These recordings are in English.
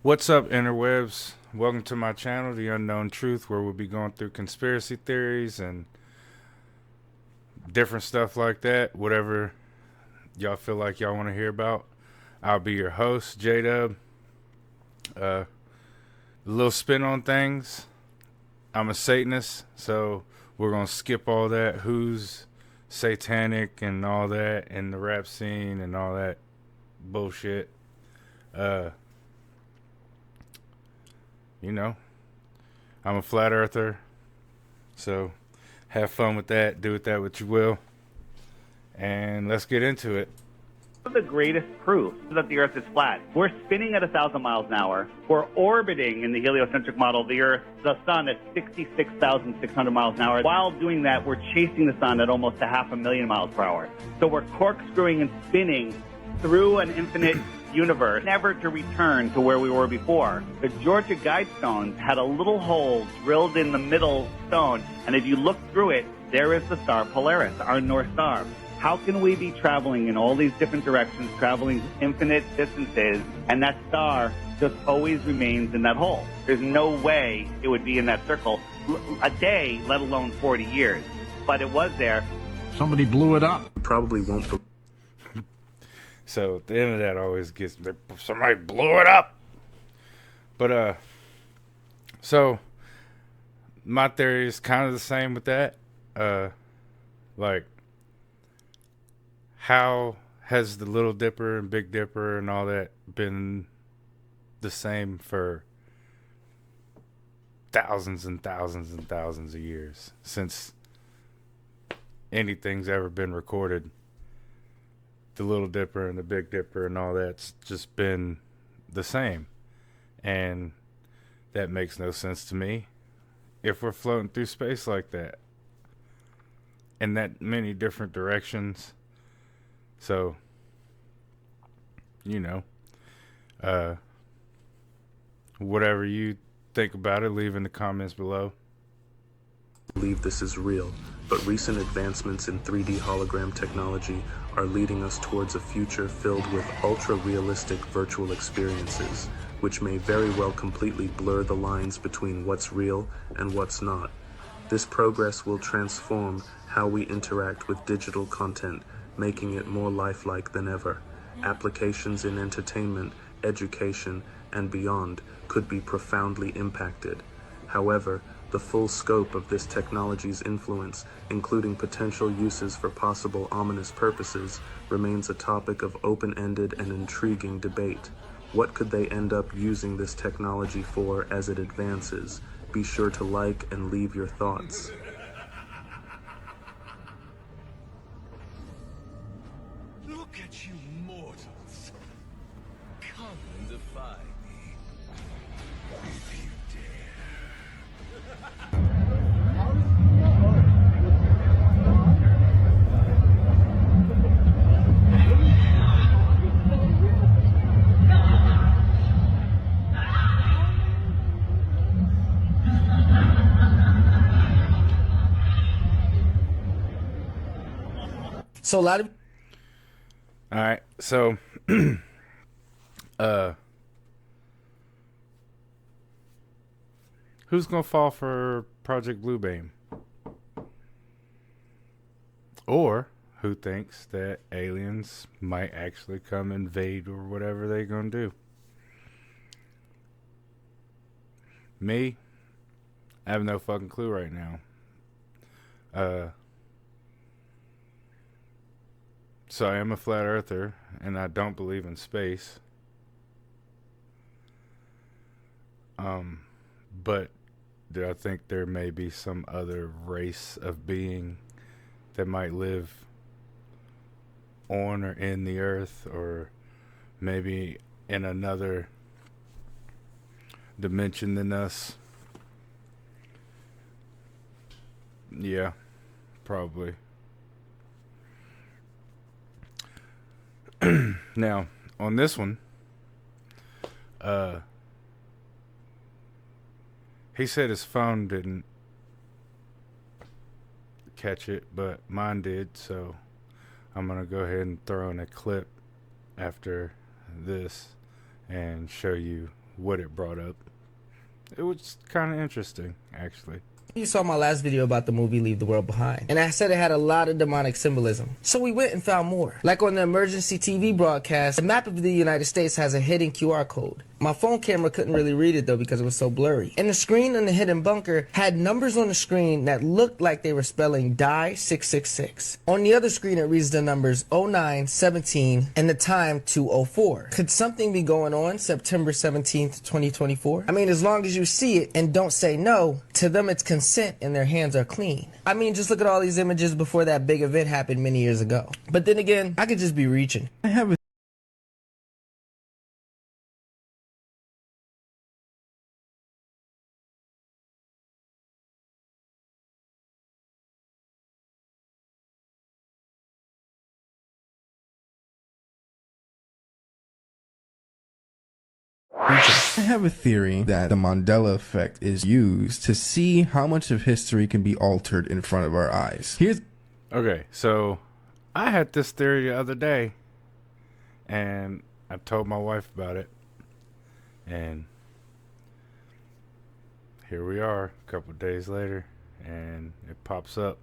What's up, interwebs? Welcome to my channel, The Unknown Truth, where we'll be going through conspiracy theories and different stuff like that. Whatever y'all feel like y'all want to hear about. I'll be your host, J-Dub. A little spin on things. I'm a Satanist, so we're going to skip all that. Who's satanic and all that, and the rap scene and all that bullshit. Uh, you know, I'm a flat earther, so have fun with that. Do with that what you will. And let's get into it. The greatest proof that the Earth is flat. We're spinning at 1,000 miles an hour. We're orbiting in the heliocentric model the Earth, the Sun at 66,600 miles an hour. While doing that, we're chasing the Sun at almost a 500,000 miles per hour. So we're corkscrewing and spinning through an infinite universe, never to return to where we were before. The Georgia Guidestones had a little hole drilled in the middle stone, and if you look through it, there is the star Polaris, our North Star. How can we be traveling in all these different directions, traveling infinite distances, and that star just always remains in that hole? There's no way it would be in that circle a day, let alone 40 years. But it was there. Somebody blew it up. Probably won't. So the internet always gets somebody blew it up. But so my theory is kind of the same with that. Like, how has the Little Dipper and Big Dipper and all that been the same for thousands and thousands and thousands of years since anything's ever been recorded? The Little Dipper and the Big Dipper and all that's just been the same. And that makes no sense to me. If we're floating through space like that, in that many different directions. So, whatever you think about it, leave in the comments below. Believe this is real, but recent advancements in 3D hologram technology are leading us towards a future filled with ultra-realistic virtual experiences, which may very well completely blur the lines between what's real and what's not. This progress will transform how we interact with digital content, making it more lifelike than ever. Applications in entertainment, education, and beyond could be profoundly impacted. However, the full scope of this technology's influence, including potential uses for possible ominous purposes, remains a topic of open-ended and intriguing debate. What could they end up using this technology for as it advances? Be sure to like and leave your thoughts. Look at you mortals. Come and defy me. If you dare. So a lot of All right. So, who's going to fall for Project Bluebeam? Or who thinks that aliens might actually come invade or whatever they're going to do? Me? I have no fucking clue right now. So I am a flat earther, and I don't believe in space. But do I think there may be some other race of being that might live on or in the earth, or maybe in another dimension than us? Yeah, probably. Now, on this one, he said his phone didn't catch it, but mine did, so I'm going to go ahead and throw in a clip after this and show you what it brought up. It was kind of interesting, actually. You saw my last video about the movie Leave the World Behind, and I said it had a lot of demonic symbolism. So we went and found more. Like on the emergency TV broadcast, the map of the United States has a hidden QR code. My phone camera couldn't really read it though because it was so blurry. And the screen in the hidden bunker had numbers on the screen that looked like they were spelling die 666. On the other screen it reads the numbers 0917 and the time 2:04. Could something be going on September 17th, 2024? I mean, as long as you see it and don't say no, to them it's consent and their hands are clean. I mean, just look at all these images before that big event happened many years ago. But then again, I could just be reaching. I have a I have a theory that the Mandela effect is used to see how much of history can be altered in front of our eyes. Okay, so I had this theory the other day, and I told my wife about it, and here we are a couple days later, and it pops up.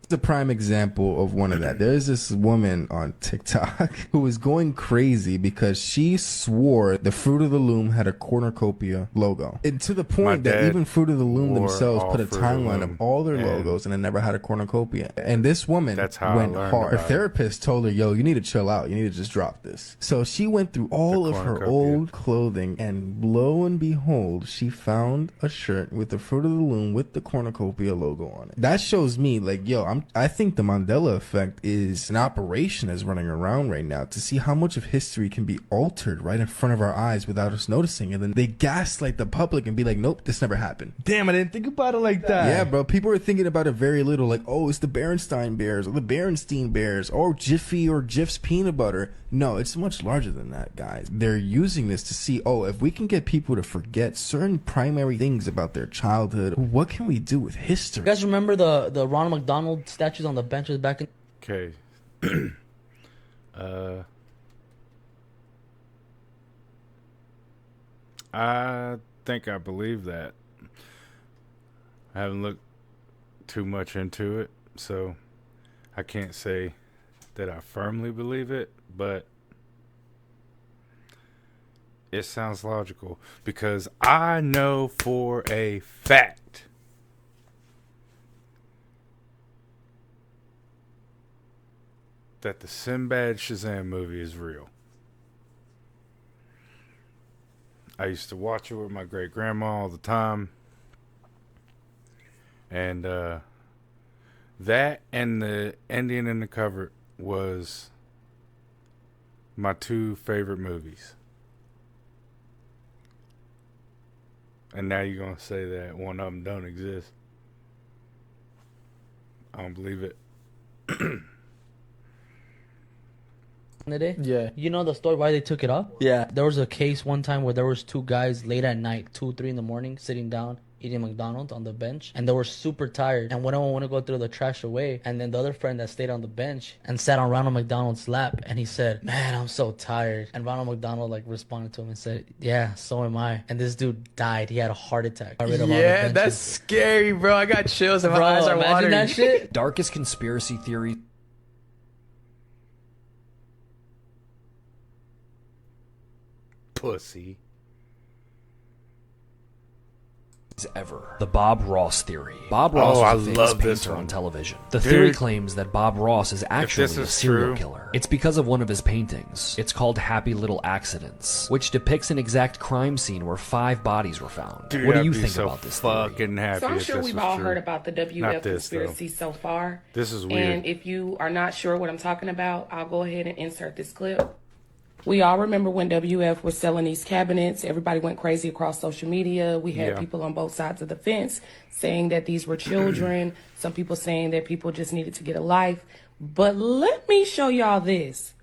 The prime example of one of that. There's this woman on TikTok who was going crazy because she swore the Fruit of the Loom had a cornucopia logo. And to the point that even Fruit of the Loom themselves put a timeline of all their logos and it never had a cornucopia. And this woman went hard. Her therapist told her, yo, you need to chill out. You need to just drop this. So she went through all of her old clothing, and lo and behold, she found a shirt with the Fruit of the Loom with the cornucopia logo on it. That shows me, like, yo, I think the Mandela effect is an operation that's running around right now to see how much of history can be altered right in front of our eyes without us noticing. And then they gaslight the public and be like, nope, this never happened. Damn, I didn't think about it like that. Yeah, bro. People are thinking about it very little. Like, oh, it's the Berenstain Bears or the Berenstein Bears or Jiffy or Jif's peanut butter. No, it's much larger than that, guys. They're using this to see, oh, if we can get people to forget certain primary things about their childhood, what can we do with history? You guys remember the Ronald McDonald statues on the benches back in... Okay. I think I believe that. I haven't looked too much into it, so I can't say that I firmly believe it, but it sounds logical because I know for a fact that the Sinbad Shazam movie is real. I used to watch it with my great grandma all the time, and that and the Indian in the Cupboard was my two favorite movies. And now you're gonna say that one of them don't exist? I don't believe it. the day? Yeah. You know the story why they took it up? Yeah. There was a case one time where there was two guys late at night, 2, 3 in the morning, sitting down eating McDonald's on the bench, and they were super tired, and one of them wanted to go throw the trash away, and then the other friend that stayed on the bench and sat on Ronald McDonald's lap, and he said, man, I'm so tired. And Ronald McDonald like responded to him and said, yeah, so am I. And this dude died. He had a heart attack. Yeah, that's scary, bro. I got chills and my eyes are watering. That shit. Darkest conspiracy theory Pussy. ever. The Bob Ross theory. Bob Ross was a famous painter on television. The theory claims that Bob Ross is actually a serial killer. It's because of one of his paintings. It's called Happy Little Accidents, which depicts an exact crime scene where 5 bodies were found. Dude, what do you think about this theory? Fucking happy. So I'm sure we've all heard about the WF conspiracy so far. This is weird. And if you are not sure what I'm talking about, I'll go ahead and insert this clip. We all remember when WF was selling these cabinets. Everybody went crazy across social media. We had people on both sides of the fence saying that these were children. Some people saying that people just needed to get a life. But let me show y'all this.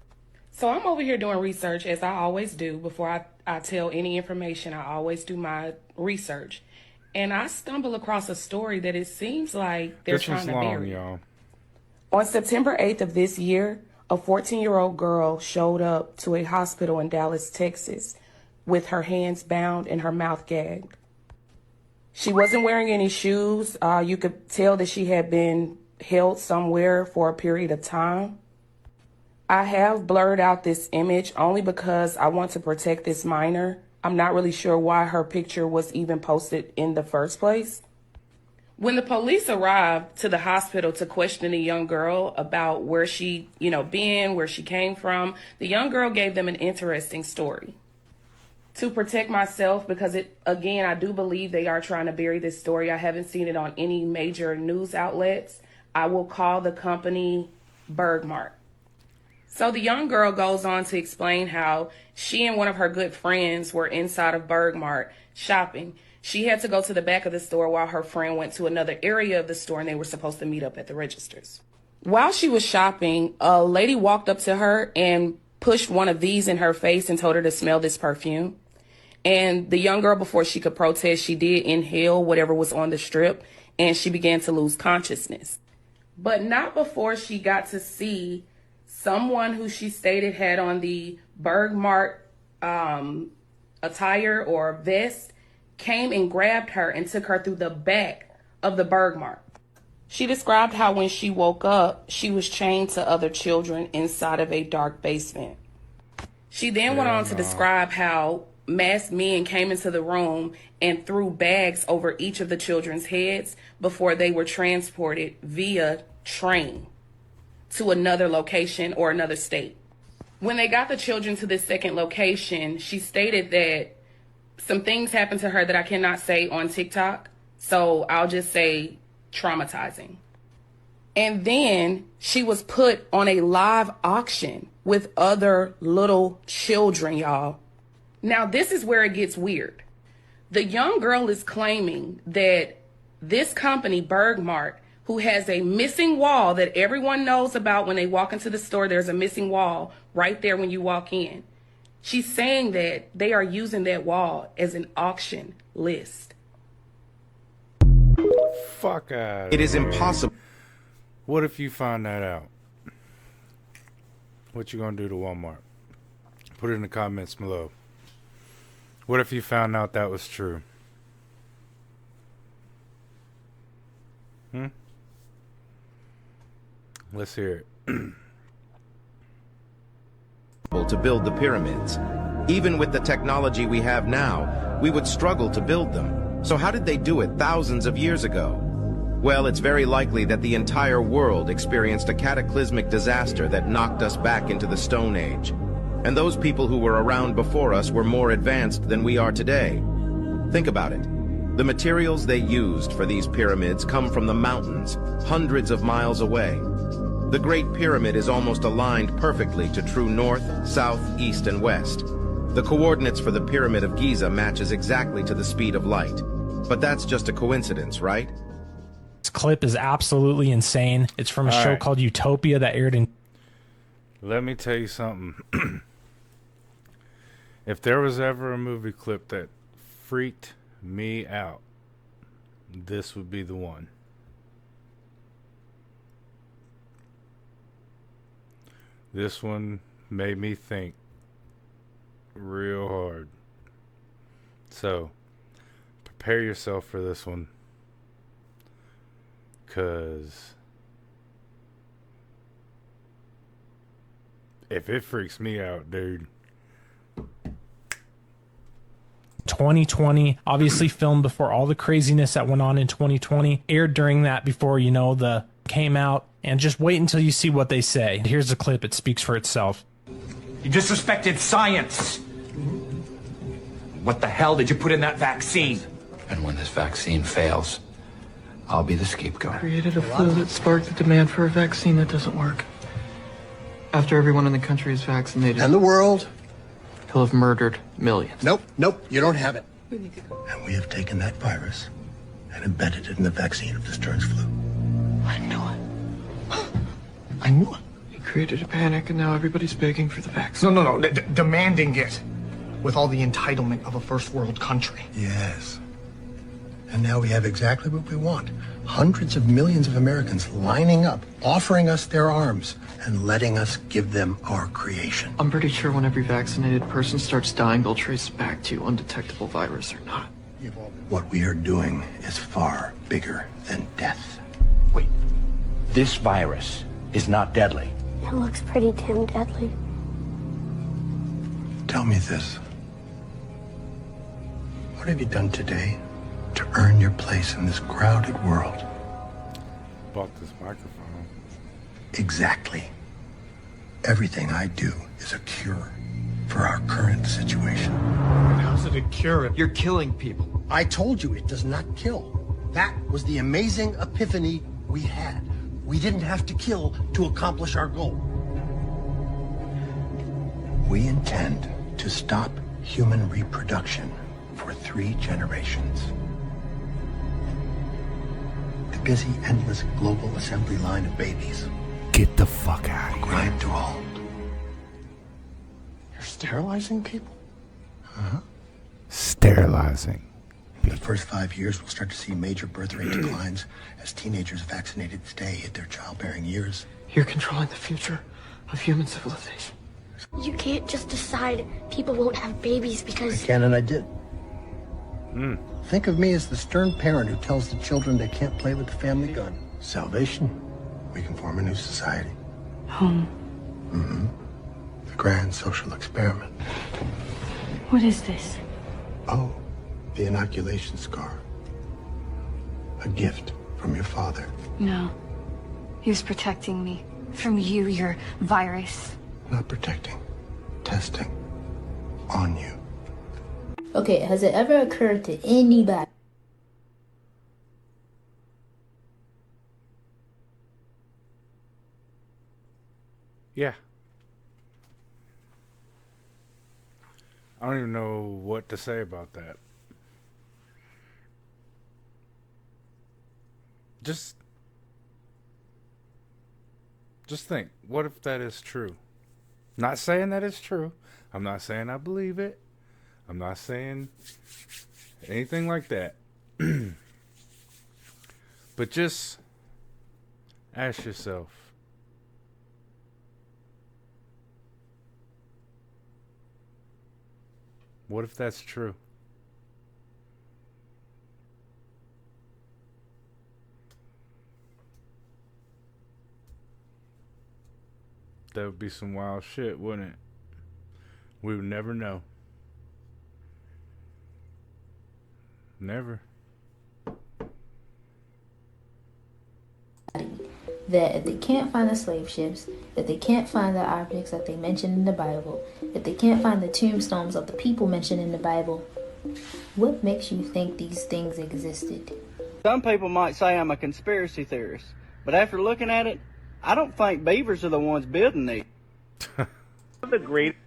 So I'm over here doing research, as I always do. Before I tell any information, I always do my research. And I stumble across a story that it seems like they're trying to bury. On September 8th of this year, a 14-year-old girl showed up to a hospital in Dallas, Texas, with her hands bound and her mouth gagged. She wasn't wearing any shoes. You could tell that she had been held somewhere for a period of time. I have blurred out this image only because I want to protect this minor. I'm not really sure why her picture was even posted in the first place. When the police arrived to the hospital to question the young girl about where she, been, where she came from, the young girl gave them an interesting story. To protect myself, because I do believe they are trying to bury this story. I haven't seen it on any major news outlets. I will call the company Bergmart. So the young girl goes on to explain how she and one of her good friends were inside of Bergmart shopping. She had to go to the back of the store while her friend went to another area of the store, and they were supposed to meet up at the registers. While she was shopping, a lady walked up to her and pushed one of these in her face and told her to smell this perfume. And the young girl, before she could protest, she did inhale whatever was on the strip, and she began to lose consciousness. But not before she got to see someone who she stated had on the Bergmart attire or vest came and grabbed her and took her through the back of the Bergmart. She described how when she woke up, she was chained to other children inside of a dark basement. She then went on to describe how masked men came into the room and threw bags over each of the children's heads before they were transported via train to another location or another state. When they got the children to this second location, she stated that some things happened to her that I cannot say on TikTok, so I'll just say traumatizing. And then she was put on a live auction with other little children, y'all. Now, this is where it gets weird. The young girl is claiming that this company, Bergmart, who has a missing wall that everyone knows about when they walk into the store, there's a missing wall right there when you walk in. She's saying that they are using that wall as an auction list. Fuck out. It is impossible. What if you find that out? What you gonna do to Walmart? Put it in the comments below. What if you found out that was true? Let's hear it. To build the pyramids. Even with the technology we have now, we would struggle to build them. So how did they do it thousands of years ago? Well, it's very likely that the entire world experienced a cataclysmic disaster that knocked us back into the Stone Age. And those people who were around before us were more advanced than we are today. Think about it. The materials they used for these pyramids come from the mountains, hundreds of miles away. The Great Pyramid is almost aligned perfectly to true north, south, east, and west. The coordinates for the Pyramid of Giza matches exactly to the speed of light. But that's just a coincidence, right? This clip is absolutely insane. It's from a show called Utopia that aired in... Let me tell you something. If there was ever a movie clip that freaked me out, this would be the one. This one made me think real hard. So, prepare yourself for this one. 'Cause if it freaks me out, dude. 2020, obviously filmed before all the craziness that went on in 2020, aired during that before, the came out, and just wait until you see what they say. Here's a clip, it speaks for itself. You disrespected science. What the hell did you put in that vaccine? And when this vaccine fails, I'll be the scapegoat. Created a flu that sparked the demand for a vaccine that doesn't work. After everyone in the country is vaccinated. And the world? He'll have murdered millions. Nope, you don't have it. And we have taken that virus and embedded it in the vaccine of this Stern's flu. I knew it. I knew it. He created a panic and now everybody's begging for the vaccine. No. Demanding it. With all the entitlement of a first world country. Yes. And now we have exactly what we want. Hundreds of millions of Americans lining up, offering us their arms, and letting us give them our creation. I'm pretty sure when every vaccinated person starts dying, they'll trace it back to undetectable virus or not. What we are doing is far bigger than death. Wait, this virus is not deadly. It looks pretty damn deadly. Tell me this. What have you done today to earn your place in this crowded world? Bought this microphone. Exactly. Everything I do is a cure for our current situation. How's it a cure? You're killing people. I told you it does not kill. That was the amazing epiphany we had. We didn't have to kill to accomplish our goal. We intend to stop human reproduction for 3 generations. The busy, endless global assembly line of babies. Get the fuck out of here. Grind to a halt. You're sterilizing people? Uh-huh. Sterilizing. In the first 5 years, we'll start to see major birth rate declines as teenagers vaccinated today hit their childbearing years. You're controlling the future of human civilization. You can't just decide people won't have babies because... I can and I did. Think of me as the stern parent who tells the children they can't play with the family gun. Salvation. We can form a new society. Home. Mm-hmm. The grand social experiment. What is this? Oh, the inoculation scar. A gift from your father. No. He was protecting me. From you, your virus. Not protecting. Testing. On you. Okay, has it ever occurred to anybody? Yeah. I don't even know what to say about that. Just think, what if that is true? Not saying that it's true. I'm not saying I believe it. I'm not saying anything like that. But just ask yourself, what if that's true? That would be some wild shit, wouldn't it? We would never know. Never. That if they can't find the slave ships, if they can't find the objects that they mentioned in the Bible, if they can't find the tombstones of the people mentioned in the Bible, what makes you think these things existed? Some people might say I'm a conspiracy theorist, but after looking at it, I don't think beavers are the ones building these. The great.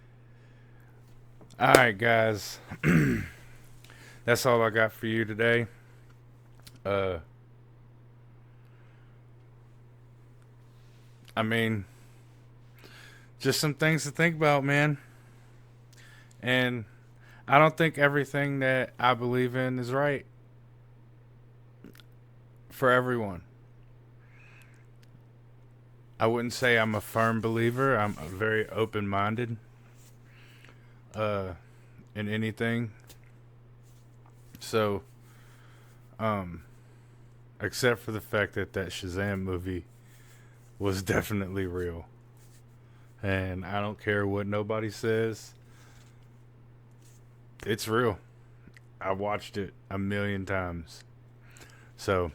All right, guys. That's all I got for you today. I mean, just some things to think about, man. And I don't think everything that I believe in is right for everyone. I wouldn't say I'm a firm believer. I'm very open-minded in anything. So, except for the fact that that Shazam movie was definitely real. And I don't care what nobody says. It's real. I watched it 1,000,000 times. So,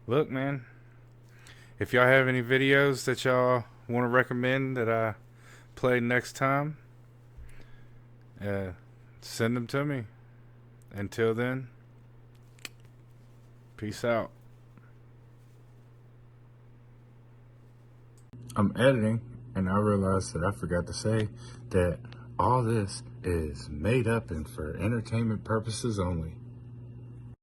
look, man, if y'all have any videos that y'all want to recommend that I play next time, send them to me. Until then, peace out. I'm editing, and I realized that I forgot to say that all this is made up and for entertainment purposes only.